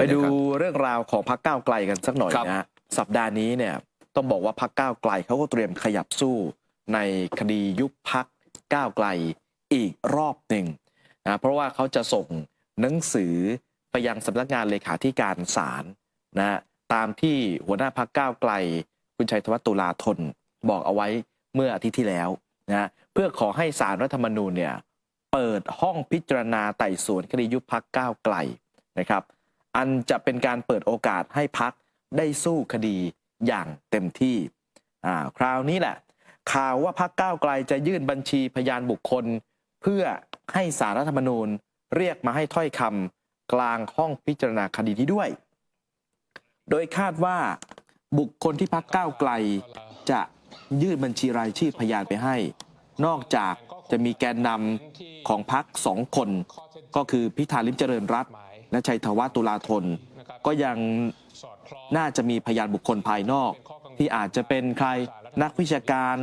ไปดูนะครับเรื่องราวของพรรคก้าวไกลกันสักหน่อยนะฮะสัปดาห์นี้เนี่ยต้องบอกว่าพรรคก้าวไกลเขาก็เตรียมขยับสู้ในคดียุบพรรคก้าวไกลอีกรอบหนึ่งนะเพราะว่าเขาจะส่งหนังสือไปยังสำนักงานเลขาธิการศาลนะตามที่หัวหน้าพรรคก้าวไกลคุณชัยธวัฒน์ตุลาธนบอกเอาไว้เมื่ออาทิตย์ที่แล้วนะเพื่อขอให้ศาลรัฐธรรมนูญเนี่ยเปิดห้องพิจารณาไต่สวนคดียุบพรรคก้าวไกลนะครับอันจะเป็นการเปิดโอกาสให้พรรคได้สู้คดีอย่างเต็มที่คราวนี้แหละข่าวว่าพรรคก้าวไกลจะยื่นบัญชีพยานบุคคลเพื่อให้ศาลรัฐธรรมนูญเรียกมาให้ถ้อยคำกลางห้องพิจารณาคดีนี้ด้วยโดยคาดว่าบุคคลที่พรรคก้าวไกลจะยื่นบัญชีรายชื่อพยานไปให้นอกจากจะมีแกนนำของพรรค2 คนก็คือพิธาลิ้มเจริญรัตน์และชัยธวัฒน์ตุลาธนก็ยังน่าจะมีพยานบุคคลภายนอกที่อาจจะเป็นใครนักวิชาการ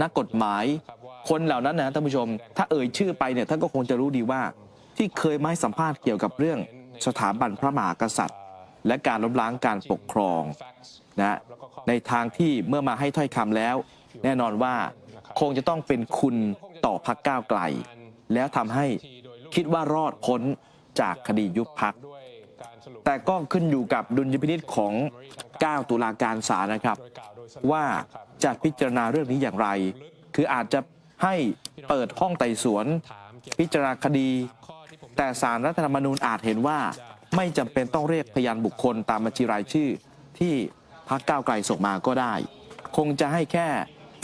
นักกฎหมายคนเหล่านั้นนะท่านผู้ชมถ้าเอ่ยชื่อไปเนี่ยท่านก็คงจะรู้ดีว่าที่เคยมาให้สัมภาษณ์เกี่ยวกับเรื่องสถาบันพระมหากษัตริย์และการล้มล้างการปกครองนะในทางที่เมื่อมาให้ถ้อยคำแล้วแน่นอนว่าคงจะต้องเป็นคุณต่อพรรคก้าวไกลแล้วทำให้คิดว่ารอดพ้นจากคดียุบพรรคแต่ก็ขึ้นอยู่กับดุลยพินิจของ9 ตุลาการศาลนะครับว่าจะพิจารณาเรื่องนี้อย่างไรคืออาจจะให้เปิดห้องไต่สวนพิจารณาคดีแต่ศาลรัฐธรรมนูญอาจเห็นว่าไม่จำเป็นต้องเรียกพยานบุคคลตามบัญชีรายชื่อที่พรรคก้าวไกลส่งมาก็ได้คงจะให้แค่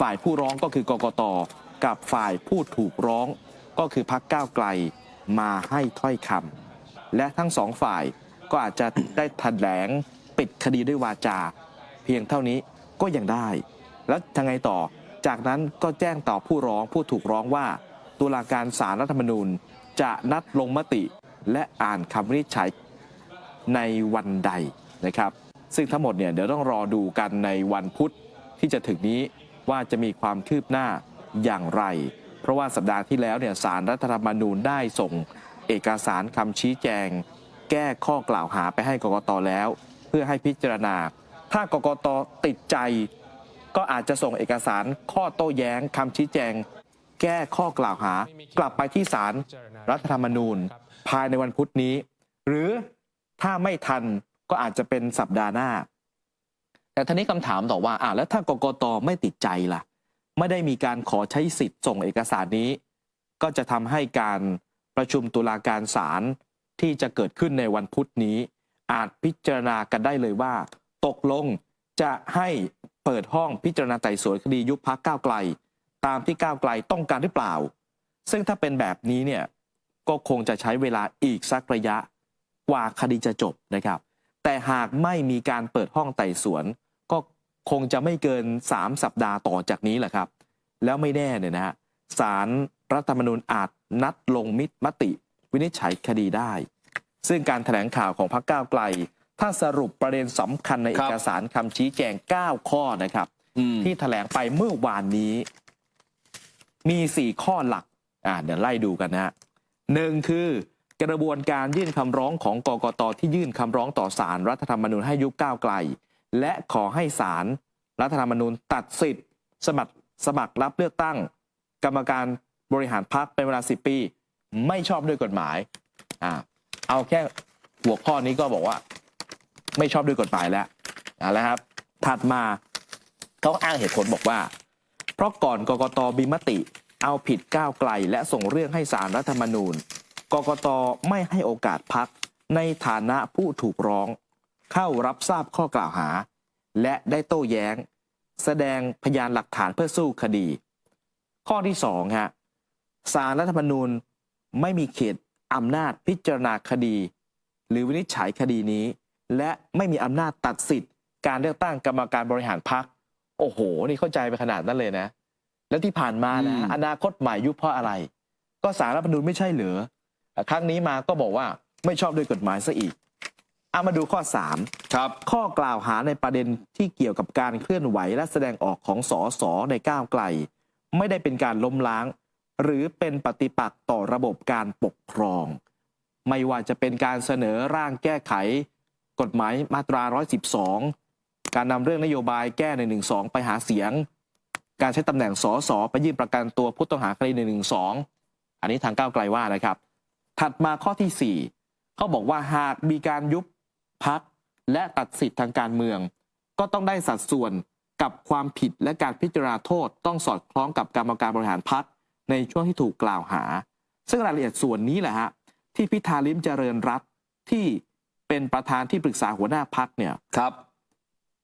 ฝ่ายผู้ร้องก็คือกกต.กับฝ่ายผู้ถูกร้องก็คือพรรคก้าวไกลมาให้ถ้อยคำและทั้ง2 ฝ่ายก็อาจจะได้แถลงปิดคดีด้วยวาจาเพียงเท่านี้ก็ยังได้แล้วทางไงต่อจากนั้นก็แจ้งต่อผู้ร้องผู้ถูกร้องว่าตุลาการศาลรัฐธรรมนูญจะนัดลงมติและอ่านคำวินิจฉัยในวันใดนะครับซึ่งทั้งหมดเนี่ยเดี๋ยวต้องรอดูกันในวันพุธที่จะถึงนี้ว่าจะมีความคืบหน้าอย่างไรเพราะว่าสัปดาห์ที่แล้วเนี่ยศาลรัฐธรรมนูญได้ส่งเอกสารคำชี้แจงแก้ข้อกล่าวหาไปให้กกต.แล้วเพื่อให้พิจารณาถ้ากกต.ติดใจก็อาจจะส่งเอกสารข้อโต้แย้งคำชี้แจงแก้ข้อกล่าวหากลับไปที่ศาลรัฐธรรมนูญภายในวันพุธนี้หรือถ้าไม่ทันก็อาจจะเป็นสัปดาห์หน้าแต่ทีนี้คำถามต่อว่าแล้วถ้ากกต.ไม่ติดใจล่ะไม่ได้มีการขอใช้สิทธิ์ส่งเอกสารนี้ก็จะทำให้การประชุมตุลาการศาลที่จะเกิดขึ้นในวันพุธนี้อาจพิจารณากันได้เลยว่าตกลงจะให้เปิดห้องพิจารณาไต่สวนคดียุบพรรคก้าวไกลตามที่ก้าวไกลต้องการหรือเปล่าซึ่งถ้าเป็นแบบนี้เนี่ยก็คงจะใช้เวลาอีกสักระยะกว่าคดีจะจบนะครับแต่หากไม่มีการเปิดห้องไต่สวนก็คงจะไม่เกิน3 สัปดาห์ต่อจากนี้แหละครับแล้วไม่แน่เนี่ยนะฮะศาลรัฐธรรมนูญอาจนัดลงมติวินิจฉัยคดีได้ซึ่งการแถลงข่าวของพรรคก้าวไกลถ้าสรุปประเด็นสำคัญในเอกสารคำชี้แจง9 ข้อนะครับที่แถลงไปเมื่อวานนี้มี4 ข้อหลักเดี๋ยวไล่ดูกันนะฮะ1คือกระบวนการยื่นคำร้องของกกต.ที่ยื่นคำร้องต่อศาลรัฐธรรมนูญให้ยุบก้าวไกลและขอให้ศาลรัฐธรรมนูญตัดสิทธิ์สมัครรับเลือกตั้งกรรมการบริหารพรรคเป็นเวลา10 ปีไม่ชอบด้วยกฎหมายเอาแค่หัวข้อนี้ก็บอกว่าไม่ชอบด้วยกฎหมายแล้วครับถัดมาเขาอ้างเหตุผลบอกว่าเพราะก่อนกกต.มีมติเอาผิดก้าวไกลและส่งเรื่องให้ศาลรัฐธรรมนูญกกต.ไม่ให้โอกาสพรรคในฐานะผู้ถูกร้องเข้ารับทราบข้อกล่าวหาและได้โต้แย้งแสดงพยานหลักฐานเพื่อสู้คดีข้อที่2ฮะศาลรัฐธรรมนูญไม่มีเขตอำนาจพิจารณาคดีหรือวินิจฉัยคดีนี้และไม่มีอำนาจตัดสิทธิ์การเลือกตั้งกรรมการบริหารพรรคโอ้โหนี่เข้าใจไปขนาดนั้นเลยนะแล้วที่ผ่านมานะอนาคตใหม่ยุบเพราะอะไรก็ศาลรัฐธรรมนูญไม่ใช่เหรอครั้งนี้มาก็บอกว่าไม่ชอบด้วยกฎหมายซะอีกมาดูข้อ3ครับข้อกล่าวหาในประเด็นที่เกี่ยวกับการเคลื่อนไหวและแสดงออกของสสในก้าวไกลไม่ได้เป็นการล้มล้างหรือเป็นปฏิปักษ์ต่อระบบการปกครองไม่ว่าจะเป็นการเสนอร่างแก้ไข กฎหมายมาตรา 112 การนำเรื่องนโยบายแก้112ไปหาเสียง การใช้ตำแหน่งสสไปยื่นประกันตัวผู้ต้องหาคดี112อันนี้ทางก้าวไกลว่านะครับ ถัดมาข้อที่4เขาบอกว่าหากมีการยุบพรรคและตัดสิทธิ์ทางการเมือง ก็ต้องได้สัดส่วนกับความผิดและการพิจารณาโทษต้องสอดคล้องกับกรรมการบริหารพรรคในช่วงที่ถูกกล่าวหา ซึ่งรายละเอียดส่วนนี้แหละฮะที่พิธาลิ้มเจริญรัตน์ที่เป็นประธานที่ปรึกษาหัวหน้าพรรคเนี่ยครับ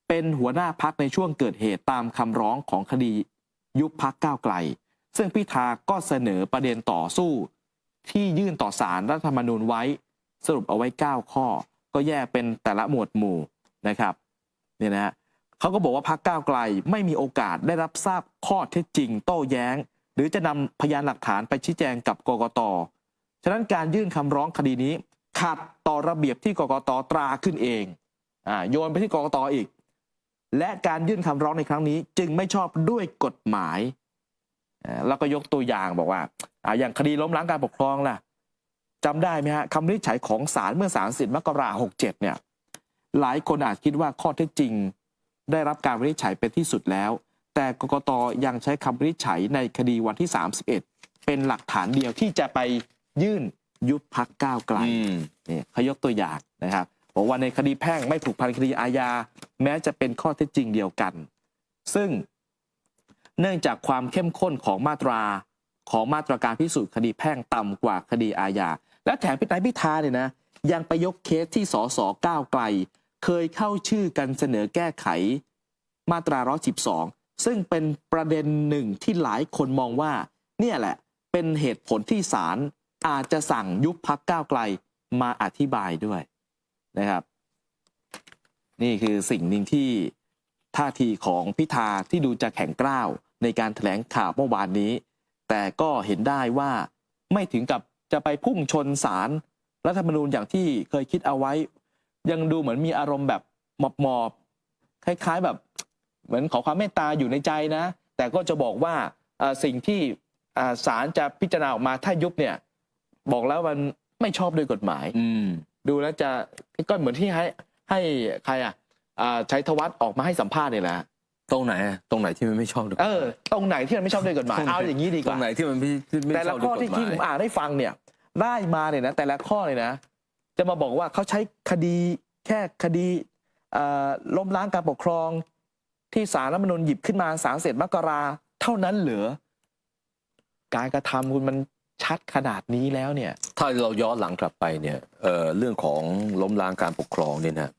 เป็นหัวหน้าพรรคในช่วงเกิดเหตุตามคำร้องของคดียุบพรรคก้าวไกลซึ่งพิธาก็เสนอประเด็นต่อสู้ที่ยื่นต่อศาลรัฐธรรมนูญไว้สรุปเอาไว้9ข้อก็แยกเป็นแต่ละหมวดหมู่นะครับเนี่ยนะฮะเขาก็บอกว่าพรรคก้าวไกลไม่มีโอกาสได้รับทราบข้อเท็จจริงโต้แย้งหรือจะนำพยานหลักฐานไปชี้แจงกับกกต.ฉะนั้นการยื่นคำร้องคดีนี้ขัดต่อระเบียบที่กกต.ตราขึ้นเองโยนไปที่กกต.อีกและการยื่นคำร้องในครั้งนี้จึงไม่ชอบด้วยกฎหมายแล้วก็ยกตัวอย่างบอกว่าอย่างคดีล้มล้างการปกครองล่ะจำได้ไหมฮะคำวินิจฉัยของศาลเมื่อ30 มกราคม 67เนี่ยหลายคนอาจคิดว่าข้อเท็จจริงได้รับการวินิจฉัยเป็นที่สุดแล้วแต่กกต.ยังใช้คำวินิจฉัยในคดีวันที่31เป็นหลักฐานเดียวที่จะไปยื่นยุบพรรคก้าวไกลนี่เขายกตัวอย่างนะครับบอกว่าในคดีแพ่งไม่ผูกพันคดีอาญาแม้จะเป็นข้อเท็จจริงเดียวกันซึ่งเนื่องจากความเข้มข้นของมาตราการพิสูจน์คดีแพ่งต่ำกว่าคดีอาญาและแถมนายพิธาเนี่ยนะยังไปยกเคสที่สสก้าวไกลเคยเข้าชื่อกันเสนอแก้ไขมาตรา112ซึ่งเป็นประเด็นหนึ่งที่หลายคนมองว่าเนี่ยแหละเป็นเหตุผลที่ศาลอาจจะสั่งยุบพรรคก้าวไกลมาอธิบายด้วยนะครับนี่คือสิ่งหนึ่งที่ท่าทีของพิธาที่ดูจะแข็งกร้าวในการแถลงข่าวเมื่อวานนี้แต่ก็เห็นได้ว่าไม่ถึงกับจะไปพุ่งชนศาลรัฐธรรมนูญอย่างที่เคยคิดเอาไว้ยังดูเหมือนมีอารมณ์แบบหมอบคล้ายๆแบบเหมือนขอความเมตตาอยู่ในใจนะแต่ก็จะบอกว่าสิ่งที่ศาลจะพิจารณาออกมาถ้ายุบเนี่ยบอกแล้วมันไม่ชอบโดยกฎหมายดูแล้วจะก็เหมือนที่ให้ใครชัยธวัฒน์ออกมาให้สัมภาษณ์นี่แหละตรงไหนที่มันไม่ชอบด้วยตรงไหนที่มันไม่ชอบด้วยกฎหมายเอาอย่างนี้ดีกว่าตรงไหนที่มันไม่แต่ละข้อที่ผมอ่านได้ฟังเนี่ยได้มาเนี่ยนะแต่ละข้อเลยนะจะมาบอกว่าเขาใช้คดีแค่คดีล้มล้างการปกครองที่ศาลรัฐธรรมนูญหยิบขึ้นมา30 มกราเท่านั้นเหรอการกระทำคุณมันชัดขนาดนี้แล้วเนี่ยถ้าเราย้อนหลังกลับไปเนี่ยเรื่องของล้มล้างการปกครองเนี่ยนะ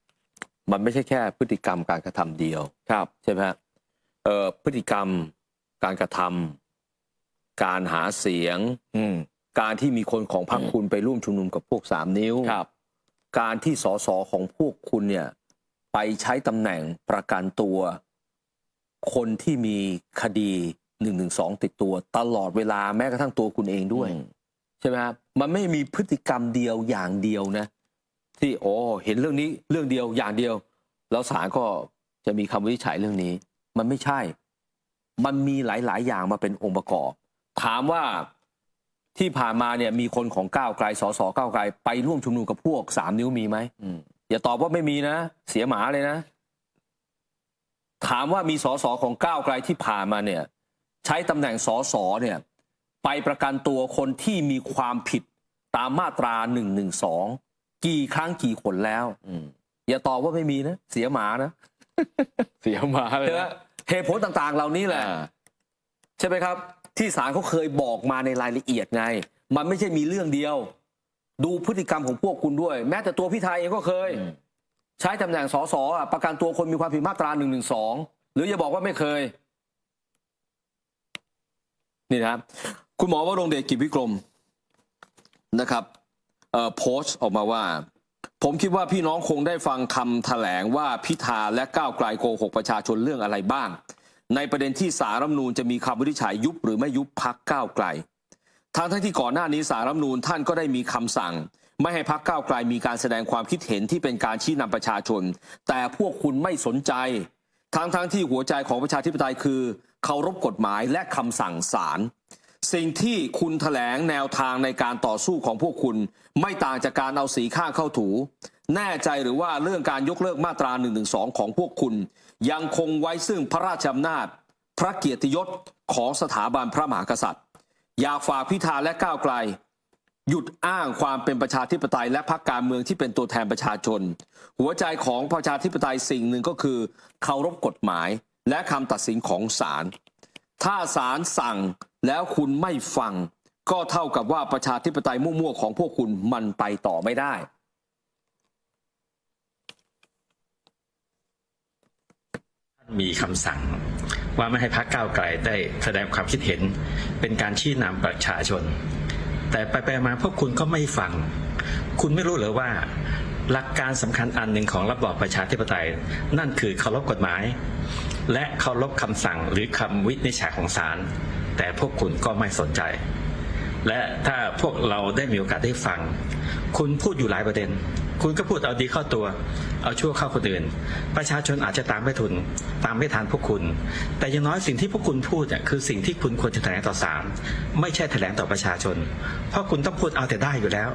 มันไม่ใช่แค่พฤติกรรมการกระทำเดียวครับใช่ไหมฮะพฤติกรรมการกระทำการหาเสียงการที่มีคนของพรรคคุณไปร่วมชุมนุมกับพวก3 นิ้วการที่สสของพวกคุณเนี่ยไปใช้ตำแหน่งประกันตัวคนที่มีคดี112ติดตัวตลอดเวลาแม้กระทั่งตัวคุณเองด้วยใช่ไหมครับมันไม่มีพฤติกรรมเดียวอย่างเดียวนะที่เห็นเรื่องนี้เรื่องเดียวอย่างเดียวแล้วศาลก็จะมีคำวินิจฉัยเรื่องนี้มันไม่ใช่มันมีหลายๆอย่างมาเป็นองค์ประกอบถามว่าที่ผ่านมาเนี่ยมีคนของก้าวไกลสสก้าวไกลไปร่วมชุมนุมกับพวก3 นิ้วมีไหมอย่าตอบว่าไม่มีนะเสียหมาเลยนะถามว่ามีสสของก้าวไกลที่ผ่านมาเนี่ยใช้ตำแหน่งสสเนี่ยไปประกันตัวคนที่มีความผิดตามมาตรา112กี่ครั้งกี่คนแล้วอย่าตอบว่าไม่มีนะเสียหมานะ เสียหมาเลยนะเหตุผลต่างๆเหล่านี้แหละใช่ไหมครับที่ศาลเขาเคยบอกมาในรายละเอียดไงมันไม่ใช่มีเรื่องเดียวดูพฤติกรรมของพวกคุณด้วยแม้แต่ตัวพิธาเองก็เคยใช้ตำแหน่งสสประกันตัวคนมีความผิดมาตรา112หรืออย่าบอกว่าไม่เคยนี่นะครับคุณหมอวรงค์เดชกิจวิกรมนะครับโพสต์ออกมาว่าผมคิดว่าพี่น้องคงได้ฟังคำแถลงว่าพิธาและก้าวไกลโกหกประชาชนเรื่องอะไรบ้างในประเด็นที่ศาลรัฐธรรมนูญจะมีคำวินิจฉัยยุบหรือไม่ยุบพรรคก้าวไกลทั้งที่ก่อนหน้านี้ศาลรัฐธรรมนูญท่านก็ได้มีคำสั่งไม่ให้พรรคก้าวไกลมีการแสดงความคิดเห็นที่เป็นการชี้นำประชาชนแต่พวกคุณไม่สนใจทั้งที่หัวใจของประชาธิปไตยคือเคารพกฎหมายและคำสั่งศาลสิ่งที่คุณแถลงแนวทางในการต่อสู้ของพวกคุณไม่ต่างจากการเอาสีข้างเข้าถู แน่ใจหรือว่าเรื่องการยกเลิกมาตรา112ของพวกคุณยังคงไว้ซึ่งพระราชอำนาจพระเกียรติยศของสถาบันพระมหากษัตริย์อยากฝากพิธาและก้าวไกลหยุดอ้างความเป็นประชาธิปไตยและพรรคการเมืองที่เป็นตัวแทนประชาชนหัวใจของประชาธิปไตยสิ่งหนึ่งก็คือเคารพกฎหมายและคำตัดสินของศาลถ้าศาลสั่งแล้วคุณไม่ฟังก็เท่ากับว่าประชาธิปไตยมั่วๆของพวกคุณมันไปต่อไม่ได้มีคำสั่งว่าไม่ให้พรรคก้าวไกลได้แสดงความคิดเห็นเป็นการชี้นำประชาชนแต่ไปมาพวกคุณก็ไม่ฟังคุณไม่รู้เหรอว่าหลักการสำคัญอันหนึ่งของระบอบประชาธิปไตยนั่นคือเคารพกฎหมายและเคารพคำสั่งหรือคำวินิจฉัยของศาลแต่พวกคุณก็ไม่สนใจและถ้าพวกเราได้มีโอกาสได้ฟังคุณพูดอยู่หลายประเด็นคุณก็พูดเอาดีเข้าตัวเอาชั่วเข้าคนอื่นประชาชนอาจจะตามไม่ทันพวกคุณแต่อย่างน้อยสิ่งที่พวกคุณพูดคือสิ่งที่คุณควรจะแถลงต่อศาลไม่ใช่แถลงต่อประชาชนเพราะคุณต้องพูดเอาแต่ได้อยู่แล้ว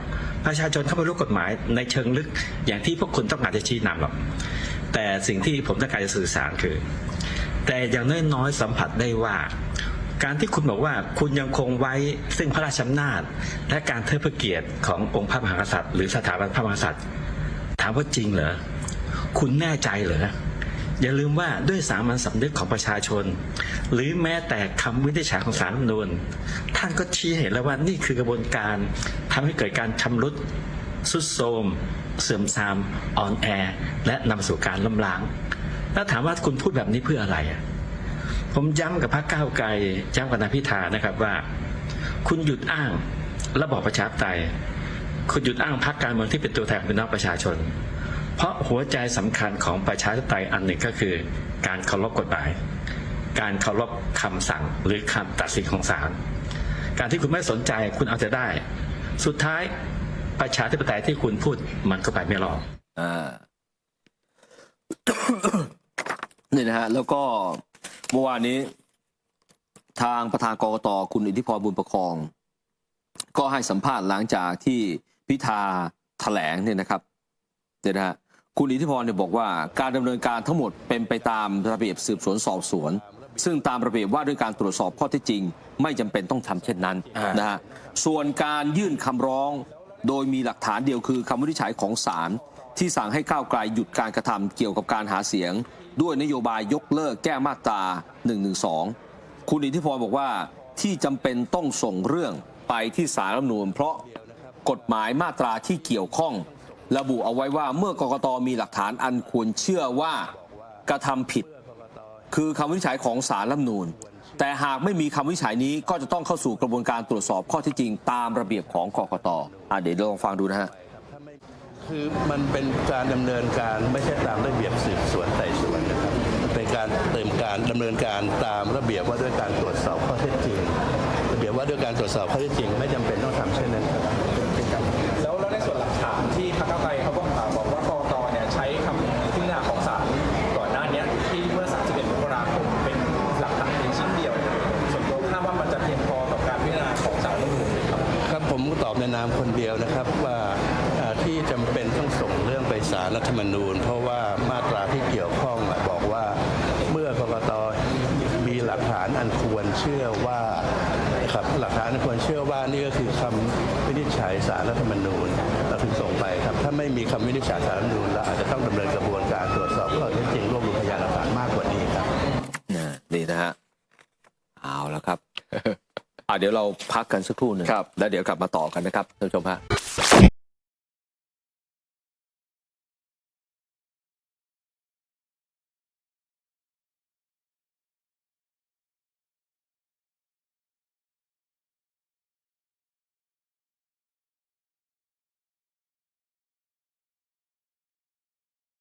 ประชาชนเขาไม่รู้กฎหมายในเชิงลึกอย่างที่พวกคุณต้องการจะชี้นำหรอกแต่สิ่งที่ผมต้องการจะสื่อสารคือแต่อย่างน้อยๆสัมผัสได้ว่าการที่คุณบอกว่าคุณยังคงไว้ซึ่งพระราชอำนาจและการเทิดพระเกียรติขององค์พระมหากษัตริย์หรือสถาบันพระมหากษัตริย์ถามว่าจริงเหรอคุณแน่ใจเหรออย่าลืมว่าด้วยสามัญสำนึกของประชาชนหรือแม้แต่คำวินิจฉัยของศาลรัฐธรรมนูญท่านก็ชี้เห็นแล้วว่านี่คือกระบวนการทำให้เกิดการชำรุดทรุดโทรมเสื่อมทรามอ่อนแอและนำสู่การล้มล้างแล้วถามว่าคุณพูดแบบนี้เพื่ออะไรผมย้ำกับพรรคก้าวไกลย้ำกับนายพิธานะครับว่าคุณหยุดอ้างระบอบประชาธิปไตยคุณหยุดอ้างพรรคการเมืองที่เป็นตัวแทนของพี่น้องประชาชนเพราะหัวใจสำคัญของประชาธิปไตยอันหนึ่งก็คือการเคารพกฎหมายการเคารพคำสั่งหรือคำตัดสินของศาลการที่คุณไม่สนใจคุณเอาแต่ได้สุดท้ายประชาธิปไตยที่คุณพูดมันก็ไปไม่รอดนี่นะฮะแล้วก็เมื่อวานนี้ทางประธานกกต.คุณอิทธิพรบุญประคองก็ให้สัมภาษณ์หลังจากที่พิธาแถลงเนี่ยนะครับเนี่ยนะฮะคุณอิทธิพรเนี่ยบอกว่าการดำเนินการทั้งหมดเป็นไปตามระเบียบสืบสวนสอบสวนซึ่งตามระเบียบว่าด้วยการตรวจสอบข้อเท็จจริงไม่จำเป็นต้องทำเช่นนั้นนะฮะส่วนการยื่นคำร้องโดยมีหลักฐานเดียวคือคำวินิจฉัยของศาลที่สั่งให้ก้าวไกลหยุดการกระทำเกี่ยวกับการหาเสียงด้วยนโยบายยกเลิกแก้มาตรา112คุณอิทธิพรบอกว่าที่จำเป็นต้องส่งเรื่องไปที่ศาลรัฐธรรมนูญเพราะกฎหมายมาตราที่เกี่ยวข้องระบุเอาไว้ว่าเมื่อกกต.มีหลักฐานอันควรเชื่อว่ากระทำผิดคือคำวินิจฉัยของศาลรัฐธรรมนูญแต่หากไม่มีคำวินิจฉัยนี้ก็จะต้องเข้าสู่กระบวนการตรวจสอบข้อเท็จจริงตามระเบียบของกกต.เดี๋ยวลองฟังดูนะฮะคือมันเป็นการดำเนินการไม่ใช่ตามระเบียบสืบสวนไต่สวนนะครับเป็นการดำเนินการตามระเบียบว่าด้วยการตรวจสอบข้อเท็จจริงระเบียบว่าด้วยการตรวจสอบข้อเท็จจริงไม่จำเป็นต้องทำเช่นนั้นครับแล้วในส่วนหลักฐานที่พรรคก้าวไกลเขาก็บอกว่ากกต.เนี่ยใช้คำพิจารณาของศาลก่อนหน้านี้ที่เมื่อ31 มกราคมเป็นหลักฐานเพียงชิ้นเดียวส่วนตัวคาดว่ามันจะเพียงพอกับการพิจารณาของศาลรัฐธรรมนูญครับครับผมตอบในนามคนเดียวนะครับว่าที่จำเป็นต้องส่งเรื่องไปศาลรัฐธรรมนูญเพราะว่ามาตราที่เกี่ยวข้องบอกว่าเมื่อกกต.มีหลักฐานอันควรเชื่อว่าครับหลักฐานอันควรเชื่อว่านี่ก็คือคำวินิจฉัยศาลรัฐธรรมนูญเราถึงส่งไปครับถ้าไม่มีคำวินิจฉัยศาลรัฐธรรมนูญเราอาจจะต้องดำเนินกระบวนการตรวจสอบข้อเท็จจริงรวบรวมพยานหลักฐานมากกว่านี้ครับนี่นะฮะเอาแล้วครับ เดี๋ยวเราพักกันสักครู่หนึ่งแล้วเดี๋ยวกลับมาต่อกันนะครับท่านผู้ชมฮะ